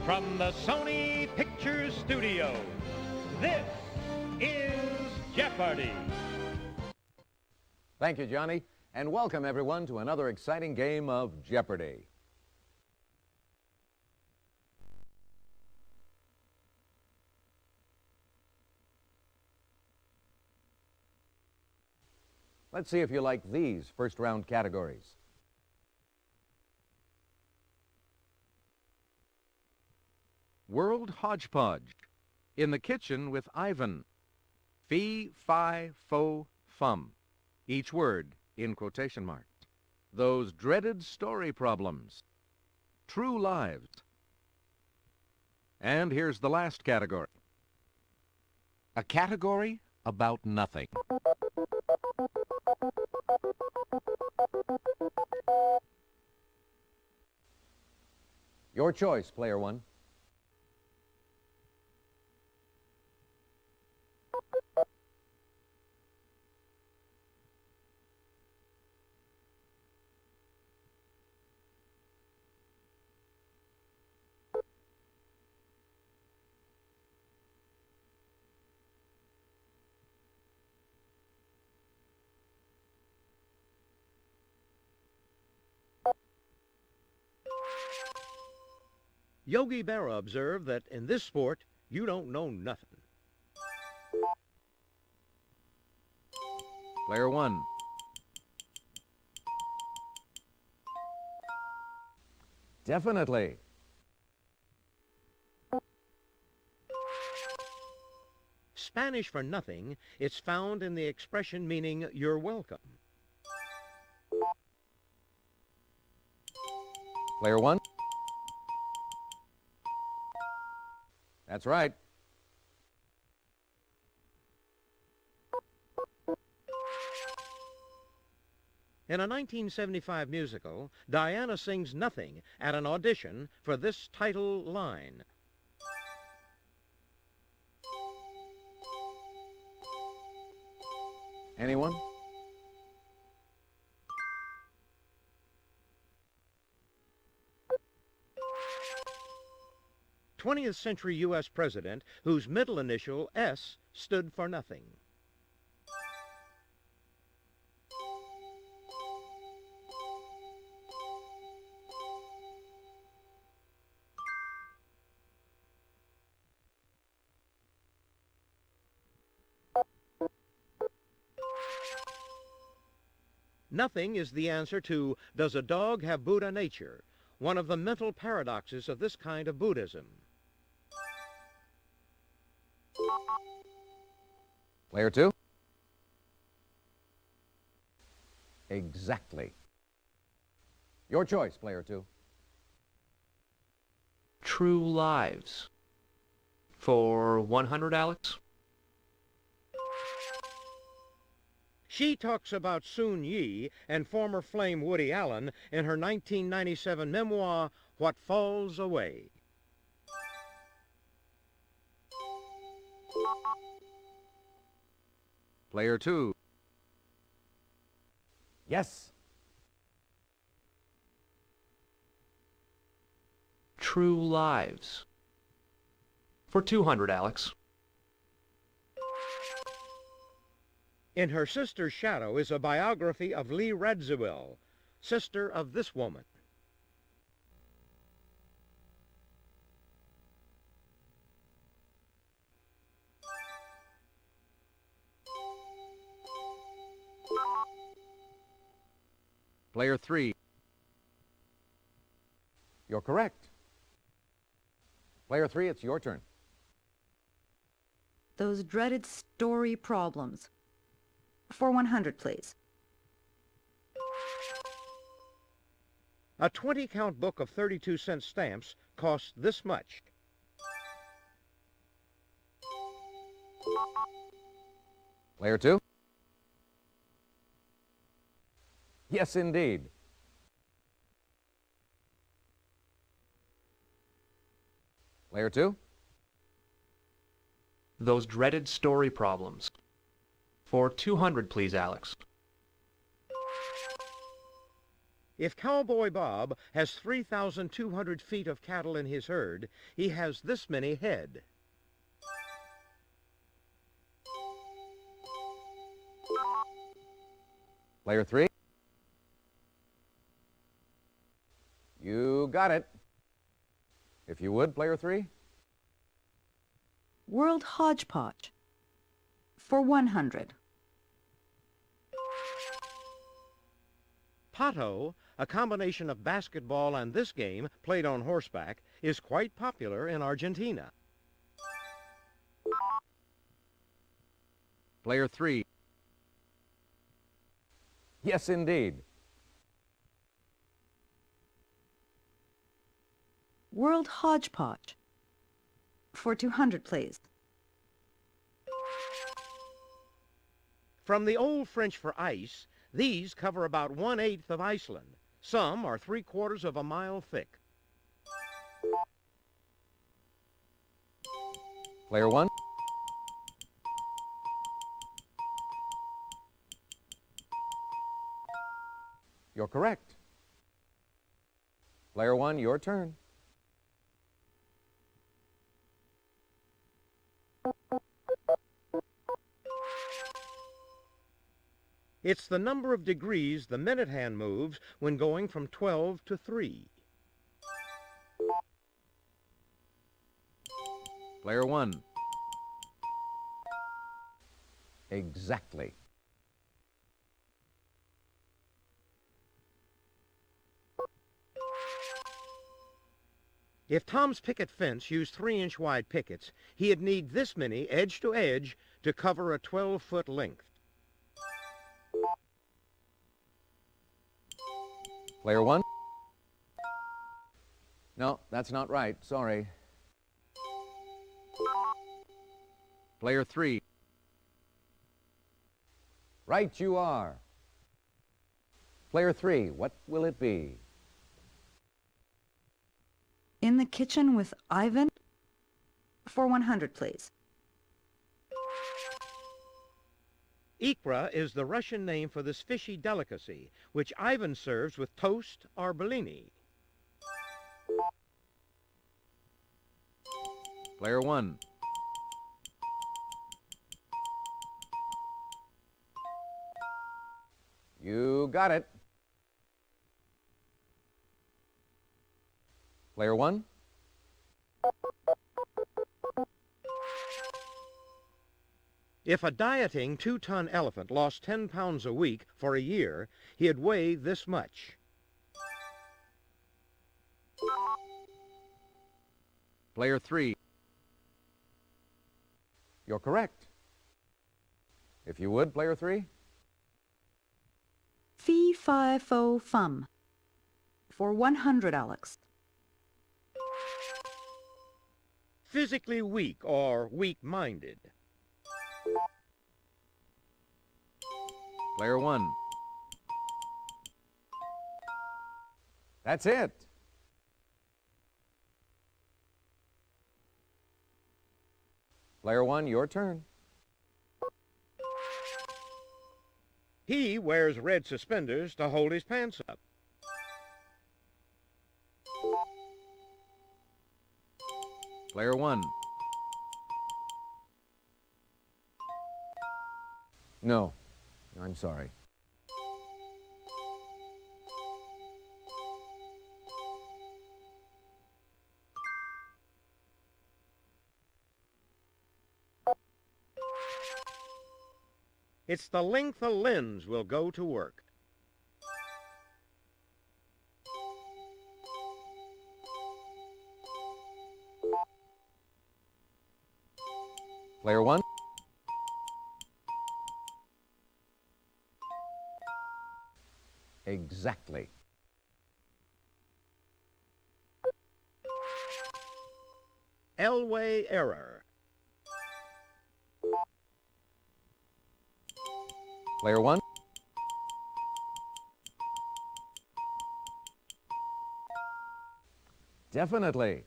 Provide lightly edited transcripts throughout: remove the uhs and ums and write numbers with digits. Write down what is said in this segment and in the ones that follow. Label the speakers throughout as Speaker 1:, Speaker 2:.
Speaker 1: From the Sony Pictures Studios, this is Jeopardy!
Speaker 2: Thank you, Johnny, and welcome everyone to another exciting game of Jeopardy! Let's see if you like these first-round categories. World Hodgepodge. In the Kitchen with Ivan. Fee, fi, fo, fum. Each word in quotation marks. Those Dreaded Story Problems. True Lives. And here's the last category. A category about nothing. Your choice, player one.
Speaker 3: Yogi Berra observed that in this sport, you don't know nothing.
Speaker 2: Player one. Definitely.
Speaker 3: Spanish for nothing, it's found in the expression meaning you're welcome.
Speaker 2: Player one. That's right.
Speaker 3: In a 1975 musical, Diana sings nothing at an audition for this title line.
Speaker 2: Anyone?
Speaker 3: '20th century U.S. president whose middle initial, S, stood for nothing. Nothing is the answer to, does a dog have Buddha nature? One of the mental paradoxes of this kind of Buddhism.
Speaker 2: Player two. Exactly. Your choice, player two.
Speaker 4: True Lives. For 100, Alex?
Speaker 3: She talks about Soon Yi and former flame Woody Allen in her 1997 memoir, What Falls Away.
Speaker 2: Player two. Yes.
Speaker 4: True Lives. For 200, Alex.
Speaker 3: In Her Sister's Shadow is a biography of Lee Radziwill, sister of this woman.
Speaker 2: Player three. You're correct. Player three, it's your turn.
Speaker 5: Those Dreaded Story Problems. For 100, please.
Speaker 3: A 20-count book of 32-cent stamps costs this much.
Speaker 2: Player two. Yes, indeed. Player two.
Speaker 4: Those Dreaded Story Problems. For 200, please, Alex.
Speaker 3: If Cowboy Bob has 3,200 feet of cattle in his herd, he has this many head.
Speaker 2: Player 3. You got it. If you would, Player 3.
Speaker 5: World hodgepodge. For 100.
Speaker 3: Pato, a combination of basketball and this game played on horseback, is quite popular in Argentina.
Speaker 2: Player 3. Yes, indeed.
Speaker 5: World hodgepodge. For 200, please.
Speaker 3: From the old French for ice, these cover about 1/8 of Iceland. Some are 3/4 of a mile thick.
Speaker 2: Player 1. You're correct. Player 1, your turn.
Speaker 3: It's the number of degrees the minute hand moves when going from 12 to 3.
Speaker 2: Player 1. Exactly.
Speaker 3: If Tom's picket fence used 3-inch wide pickets, he'd need this many edge to edge to cover a 12-foot length.
Speaker 2: Player 1. No, that's not right. Sorry. Player 3. Right you are. Player 3, what will it be?
Speaker 5: In the kitchen with Ivan. For 100, please.
Speaker 3: Ikra is the Russian name for this fishy delicacy, which Ivan serves with toast or bellini.
Speaker 2: Player 1. You got it. Player 1.
Speaker 3: If a dieting 2-ton elephant lost 10 pounds a week for a year, he'd weigh this much.
Speaker 2: Player 3. You're correct. If you would, Player 3.
Speaker 5: Fee, fi, fo, fum. For 100, Alex.
Speaker 3: Physically weak or weak-minded.
Speaker 2: Player 1. That's it. Player 1, your turn.
Speaker 3: He wears red suspenders to hold his pants up.
Speaker 2: Player 1. No, I'm sorry.
Speaker 3: It's the length of lens will go to work.
Speaker 2: Player 1. Exactly.
Speaker 3: Elway error.
Speaker 2: Player 1. Definitely.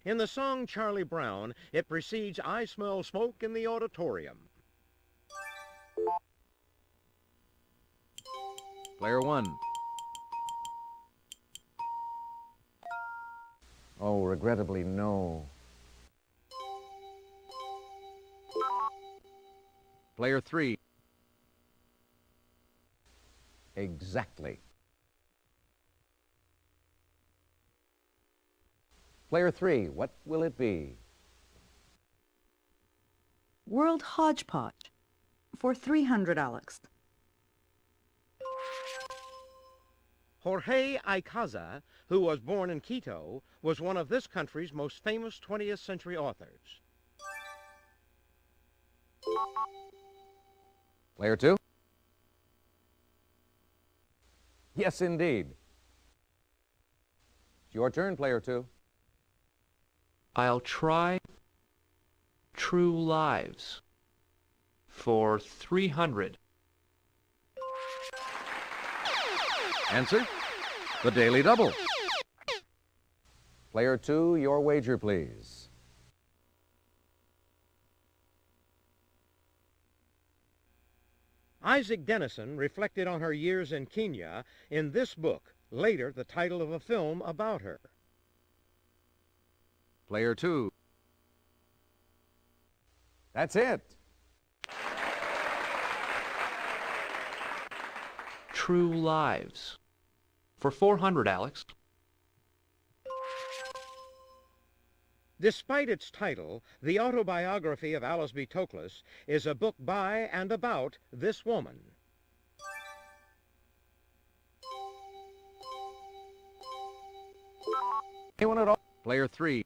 Speaker 3: In the song Charlie Brown, it precedes I Smell Smoke in the Auditorium.
Speaker 2: Player 1.
Speaker 6: Oh, regrettably, no.
Speaker 2: Player 3.
Speaker 6: Exactly. Player 3, what will it be?
Speaker 5: World hodgepodge for 300, Alex.
Speaker 3: Jorge Icaza, who was born in Quito, was one of this country's most famous 20th century authors.
Speaker 6: Player 2? Yes, indeed. It's your turn, Player 2.
Speaker 4: I'll try True Lives for 300.
Speaker 2: Answer? The Daily Double.
Speaker 6: Player 2, your wager, please.
Speaker 3: Isaac Dennison reflected on her years in Kenya in this book, later the title of a film about her.
Speaker 2: Player 2.
Speaker 6: That's it.
Speaker 4: True Lives for 400, Alex.
Speaker 3: Despite its title, the autobiography of Alice B. Toklas is a book by and about this woman.
Speaker 6: Anyone at all?
Speaker 2: Player 3.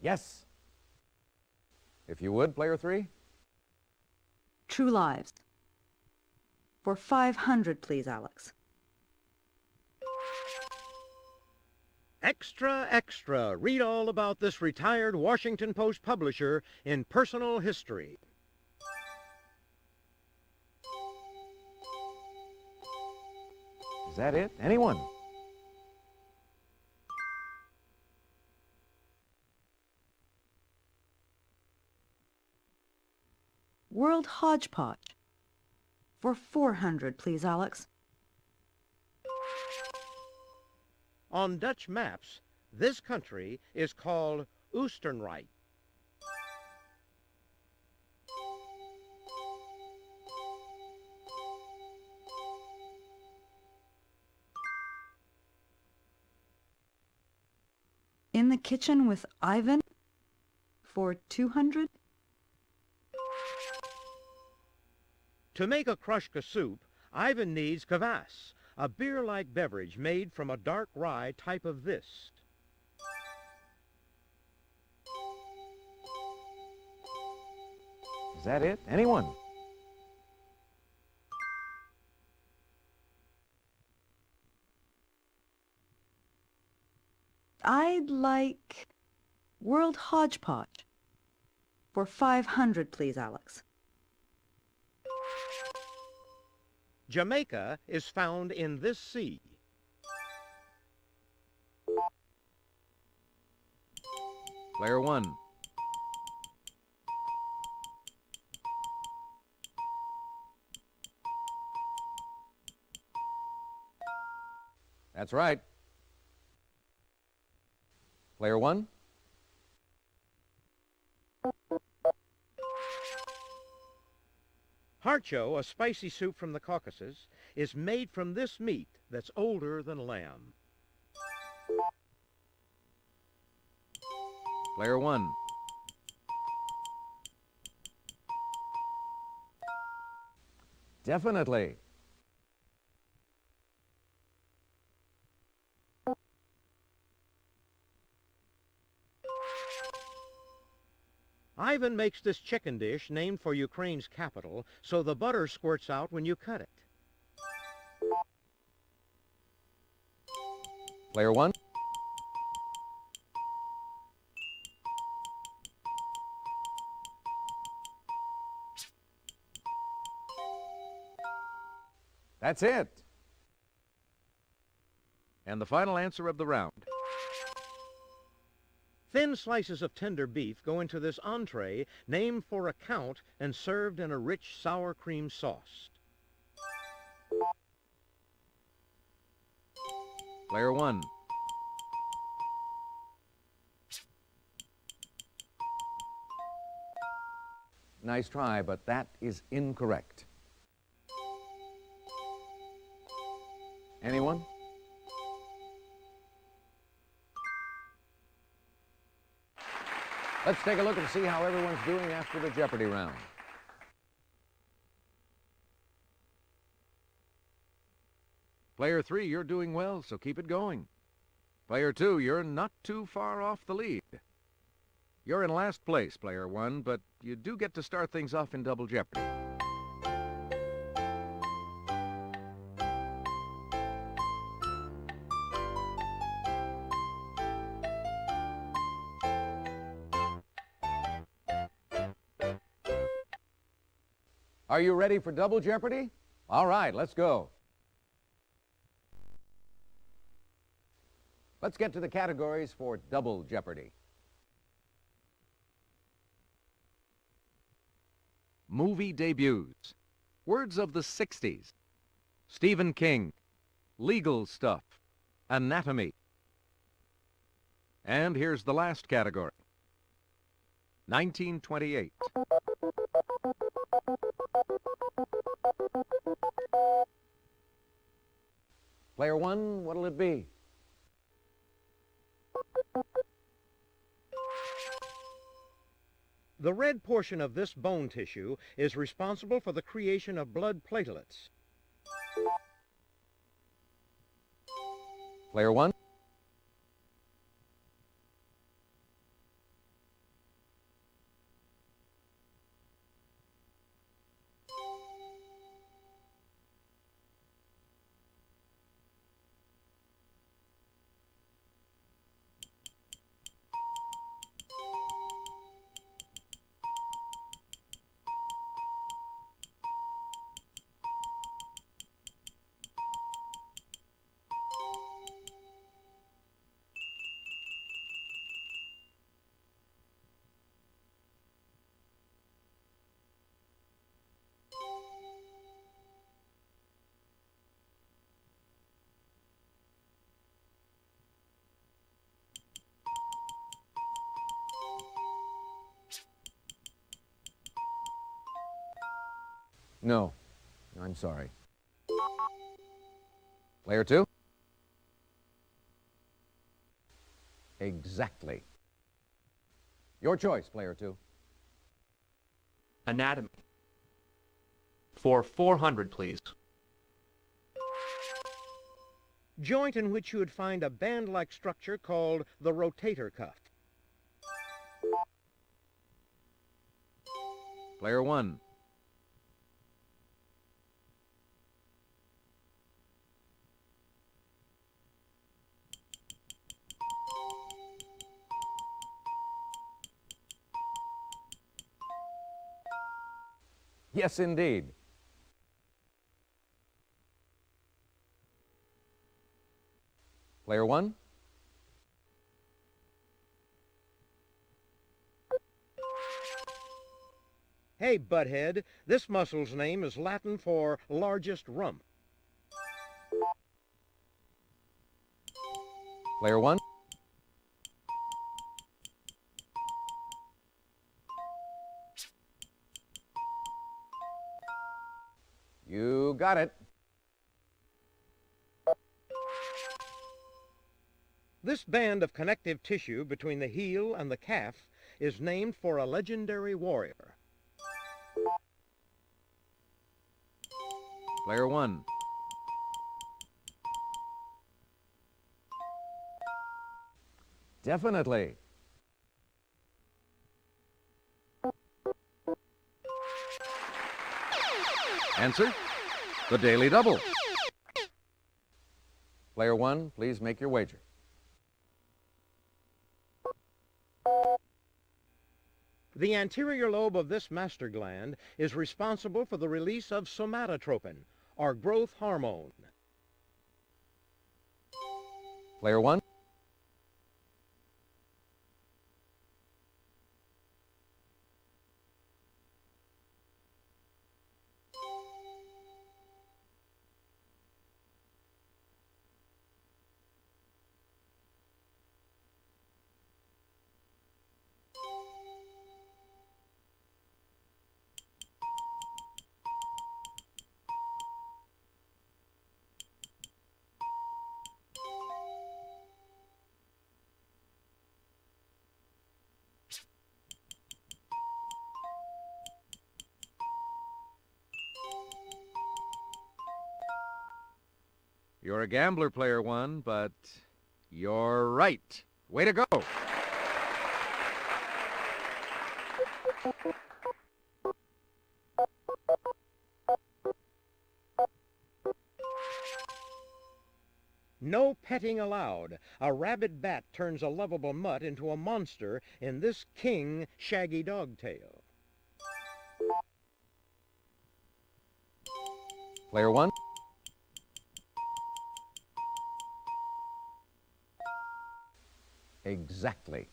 Speaker 6: Yes. If you would, Player 3.
Speaker 5: True Lives for 500, please, Alex.
Speaker 3: Extra, extra. Read all about this retired Washington Post publisher in Personal History.
Speaker 6: Is that it? Anyone?
Speaker 5: World hodgepodge for 400, please, Alex.
Speaker 3: On Dutch maps, this country is called Oostenrijk.
Speaker 5: In the kitchen with Ivan for 200.
Speaker 3: To make a krushka soup, Ivan needs kvass, a beer-like beverage made from a dark rye type of this.
Speaker 6: Is that it? Anyone?
Speaker 5: I'd like World hodgepodge for 500, please, Alex.
Speaker 3: Jamaica is found in this sea.
Speaker 2: Player 1.
Speaker 6: That's right. Player 1.
Speaker 3: Harcho, a spicy soup from the Caucasus, is made from this meat that's older than lamb.
Speaker 2: Player 1.
Speaker 6: Definitely.
Speaker 3: Ivan makes this chicken dish named for Ukraine's capital, so the butter squirts out when you cut it.
Speaker 6: Player 1. That's it.
Speaker 2: And the final answer of the round.
Speaker 3: Thin slices of tender beef go into this entree named for a count and served in a rich sour cream sauce.
Speaker 2: Player 1.
Speaker 6: Nice try, but that is incorrect. Anyone? Let's take a look and see how everyone's doing after the Jeopardy round.
Speaker 2: Player 3, you're doing well, so keep it going. Player 2, you're not too far off the lead. You're in last place, Player 1, but you do get to start things off in Double Jeopardy.
Speaker 6: Are you ready for Double Jeopardy? All right, let's go. Let's get to the categories for Double Jeopardy.
Speaker 2: Movie debuts. Words of the 60s. Stephen King. Legal stuff. Anatomy. And here's the last category. 1928.
Speaker 6: Player 1, what'll it be?
Speaker 3: The red portion of this bone tissue is responsible for the creation of blood platelets.
Speaker 6: Player 1? No, I'm sorry. Player 2? Exactly. Your choice, Player 2.
Speaker 4: Anatomy. For 400, please.
Speaker 3: Joint in which you would find a band-like structure called the rotator cuff.
Speaker 2: Player 1.
Speaker 6: Yes, indeed. Player 1?
Speaker 3: Hey, butthead, this muscle's name is Latin for largest rump.
Speaker 6: Player 1? You got it.
Speaker 3: This band of connective tissue between the heel and the calf is named for a legendary warrior.
Speaker 2: Player 1.
Speaker 6: Definitely.
Speaker 2: Answer? The Daily Double.
Speaker 6: Player 1, please make your wager.
Speaker 3: The anterior lobe of this master gland is responsible for the release of somatotropin, or growth hormone.
Speaker 6: Player 1?
Speaker 2: You're a gambler, player one, but you're right. Way to go.
Speaker 3: No petting allowed. A rabid bat turns a lovable mutt into a monster in this King Shaggy Dog tale.
Speaker 6: Player one. Exactly.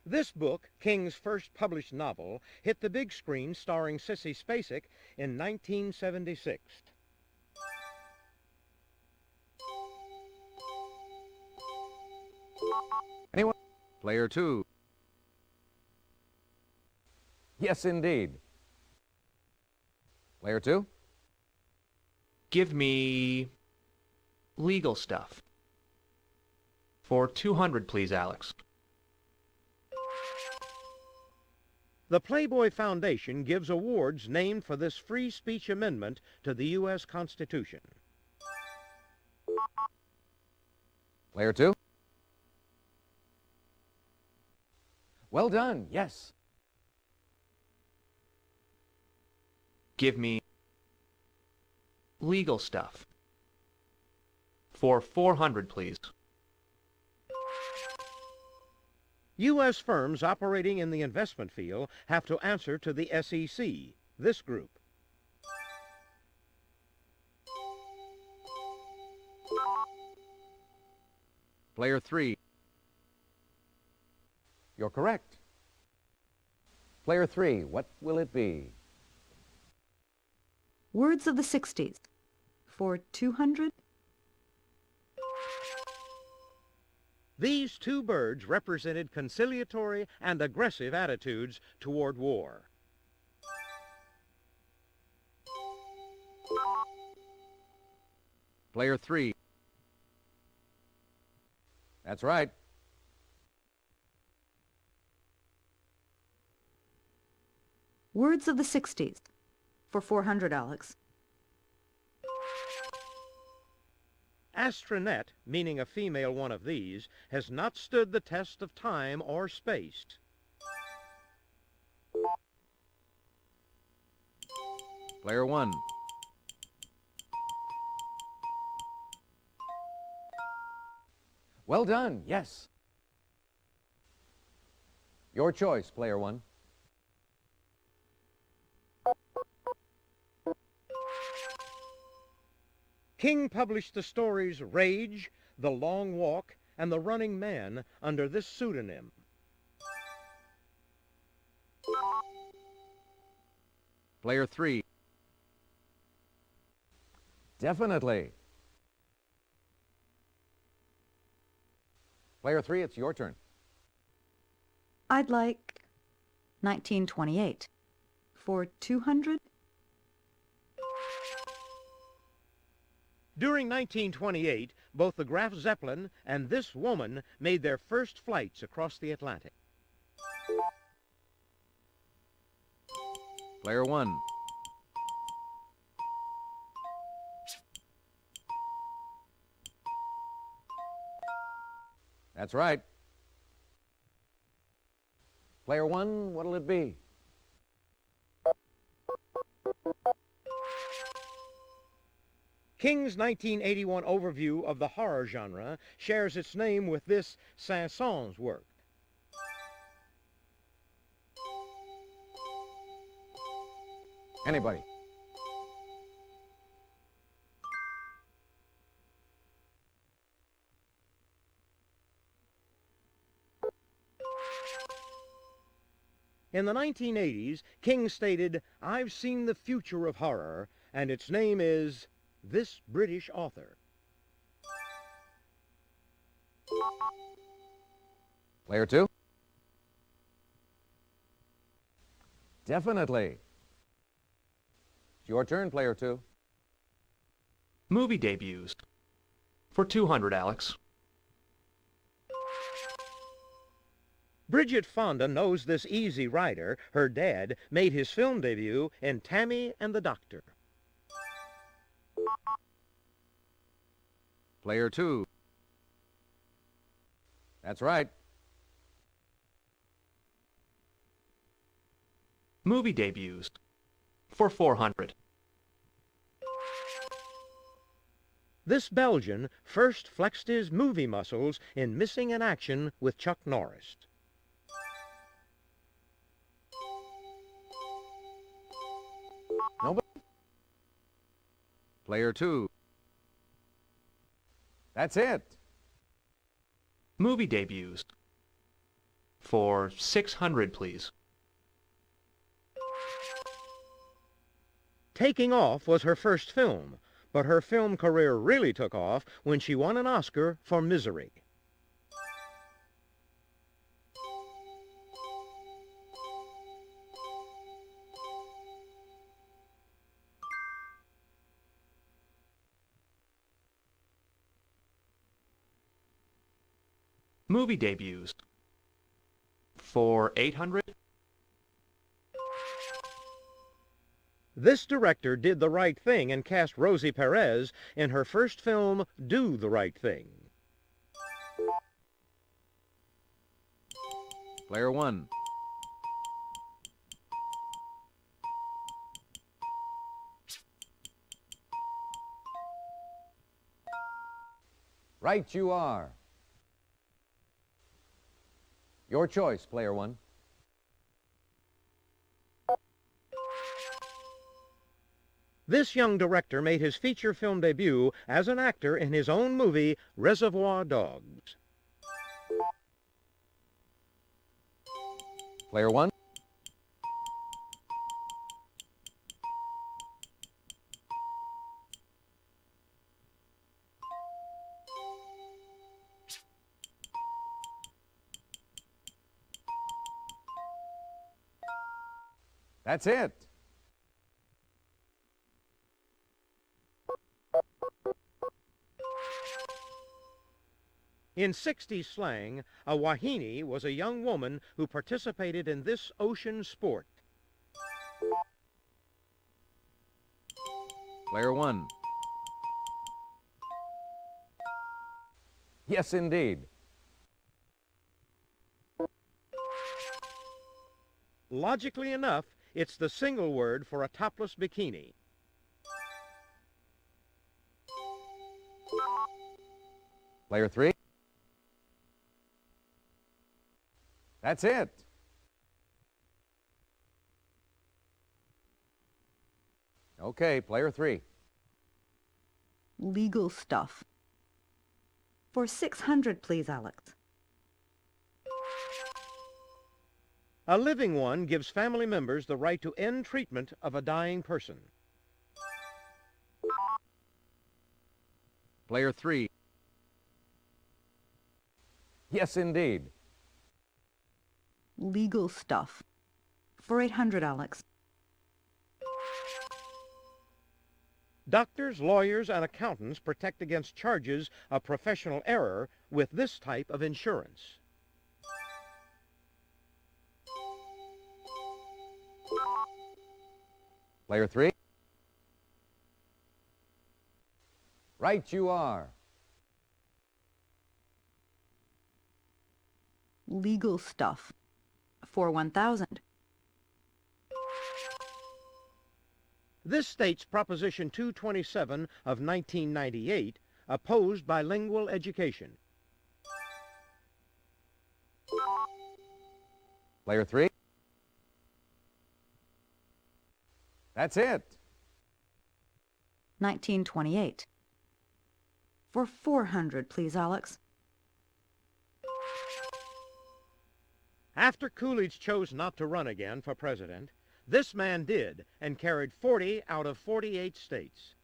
Speaker 3: This book, King's first published novel, hit the big screen starring Sissy Spacek in 1976.
Speaker 2: Anyone? Player two.
Speaker 6: Yes, indeed. Player two.
Speaker 4: Give me legal stuff. For 200, please, Alex.
Speaker 3: The Playboy Foundation gives awards named for this free speech amendment to the U.S. Constitution.
Speaker 6: Player two. Well done, yes.
Speaker 4: Give me legal stuff. For 400, please.
Speaker 3: U.S. firms operating in the investment field have to answer to the SEC, this group.
Speaker 2: Player three.
Speaker 6: You're correct. Player three, what will it be?
Speaker 5: Words of the 60s. For 200?
Speaker 3: These two birds represented conciliatory and aggressive attitudes toward war.
Speaker 2: Player three.
Speaker 6: That's right.
Speaker 5: Words of the 60s. For 400, Alex.
Speaker 3: Astronet, meaning a female one of these, has not stood the test of time or space.
Speaker 2: Player one.
Speaker 6: Well done, yes. Your choice, player one.
Speaker 3: King published the stories Rage, The Long Walk, and The Running Man under this pseudonym.
Speaker 2: Player three.
Speaker 6: Definitely. Player three, it's your turn.
Speaker 5: I'd like 1928. For 200?
Speaker 3: During 1928, both the Graf Zeppelin and this woman made their first flights across the Atlantic.
Speaker 2: Player one.
Speaker 6: That's right. Player one, what'll it be?
Speaker 3: King's 1981 overview of the horror genre shares its name with this Saint-Saëns work.
Speaker 6: Anybody?
Speaker 3: In the 1980s, King stated, "I've seen the future of horror, and its name is this British author."
Speaker 6: Player two? Definitely. It's your turn, player two.
Speaker 4: Movie debuts. For 200, Alex.
Speaker 3: Bridget Fonda knows this Easy Rider. Her dad made his film debut in Tammy and the Doctor.
Speaker 2: Player 2.
Speaker 6: That's right.
Speaker 4: Movie debuts. For 400.
Speaker 3: This Belgian first flexed his movie muscles in Missing in Action with Chuck Norris.
Speaker 6: Nobody?
Speaker 2: Player 2.
Speaker 6: That's it.
Speaker 4: Movie debuts. For 600, please.
Speaker 3: Taking Off was her first film, but her film career really took off when she won an Oscar for Misery.
Speaker 4: Movie debuts. For 800.
Speaker 3: This director did the right thing and cast Rosie Perez in her first film, Do the Right Thing.
Speaker 2: Player 1.
Speaker 6: Right you are. Your choice, Player 1.
Speaker 3: This young director made his feature film debut as an actor in his own movie, Reservoir Dogs.
Speaker 6: Player 1. That's it.
Speaker 3: In 60s slang, a wahine was a young woman who participated in this ocean sport.
Speaker 2: Player 1.
Speaker 6: Yes, indeed.
Speaker 3: Logically enough, it's the single word for a topless bikini.
Speaker 6: Player 3. That's it. Okay, Player 3.
Speaker 5: Legal stuff. For 600, please, Alex.
Speaker 3: A living one gives family members the right to end treatment of a dying person.
Speaker 2: Player 3.
Speaker 6: Yes, indeed.
Speaker 5: Legal stuff. For 800, Alex.
Speaker 3: Doctors, lawyers, and accountants protect against charges of professional error with this type of insurance.
Speaker 6: Player 3. Right you are.
Speaker 5: Legal stuff. For 1,000.
Speaker 3: This states Proposition 227 of 1998, opposed bilingual education.
Speaker 6: Player 3. That's it.
Speaker 5: 1928. For 400, please, Alex.
Speaker 3: After Coolidge chose not to run again for president, this man did and carried 40 out of 48 states.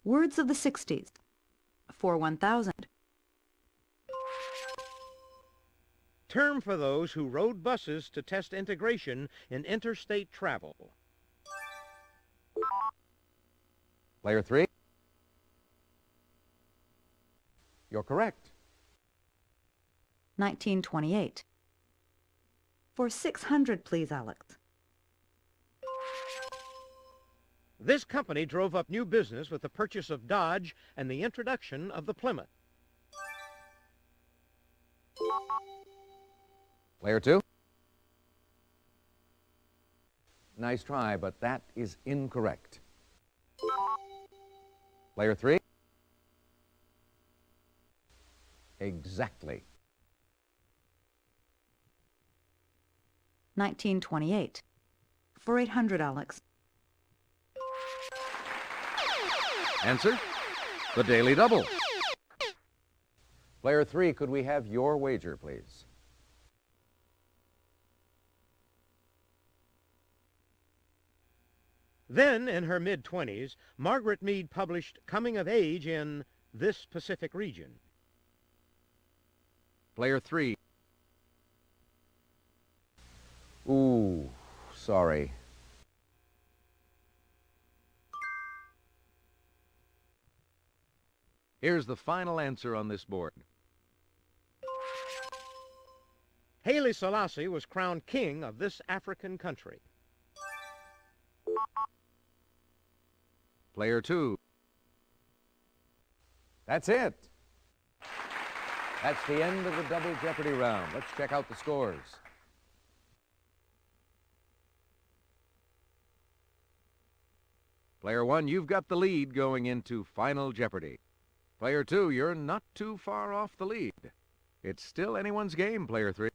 Speaker 5: Words of the 60s. For 1,000.
Speaker 3: term for those who rode buses to test integration in interstate travel.
Speaker 6: Player 3? You're correct.
Speaker 5: 1928. For 600, please, Alex.
Speaker 3: This company drove up new business with the purchase of Dodge and the introduction of the Plymouth.
Speaker 6: Player 2? Nice try, but that is incorrect. Player 3? Exactly.
Speaker 5: 1928. For 800, Alex.
Speaker 2: Answer? The Daily Double.
Speaker 6: Player 3, could we have your wager, please?
Speaker 3: Then, in her mid-20s, Margaret Mead published Coming of Age in this Pacific region.
Speaker 2: Player 3.
Speaker 6: Ooh, sorry.
Speaker 2: Here's the final answer on this board.
Speaker 3: Haile Selassie was crowned king of this African country.
Speaker 2: Player 2.
Speaker 6: That's it. That's the end of the double Jeopardy round. Let's check out the scores.
Speaker 2: Player 1, you've got the lead going into Final Jeopardy. Player 2, you're not too far off the lead. It's still anyone's game, Player 3.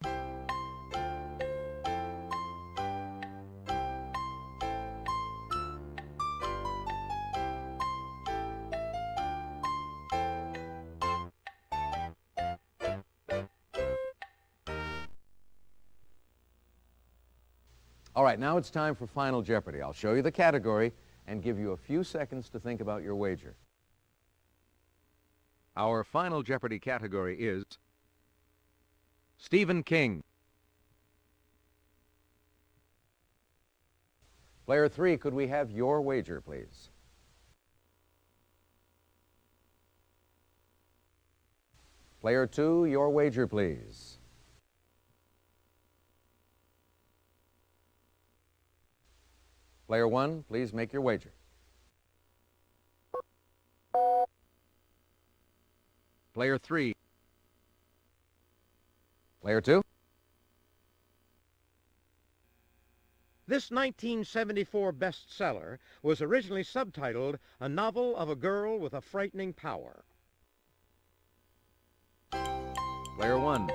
Speaker 6: All right, now it's time for Final Jeopardy. I'll show you the category and give you a few seconds to think about your wager.
Speaker 2: Our Final Jeopardy category is Stephen King.
Speaker 6: Player 3, could we have your wager, please? Player 2, your wager, please. Player 1, please make your wager.
Speaker 2: Player 3.
Speaker 6: Player 2?
Speaker 3: This 1974 bestseller was originally subtitled A Novel of a Girl with a Frightening Power.
Speaker 2: Player 1.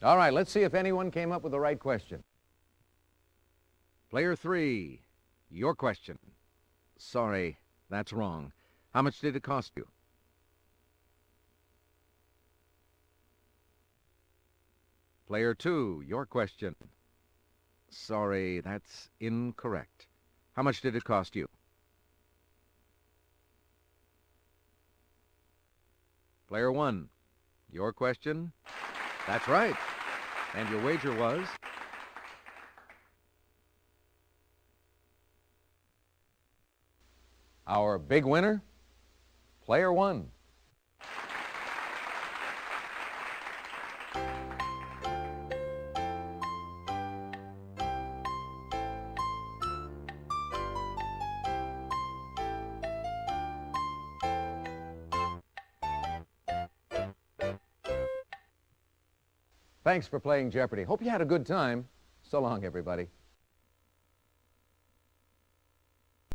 Speaker 6: All right, let's see if anyone came up with the right question.
Speaker 2: Player 3, your question. Sorry, that's wrong. How much did it cost you? Player 2, your question. Sorry, that's incorrect. How much did it cost you? Player 1, your question. That's right. And your wager was?
Speaker 6: Our big winner, Player 1. Thanks for playing Jeopardy. Hope you had a good time. So long, everybody.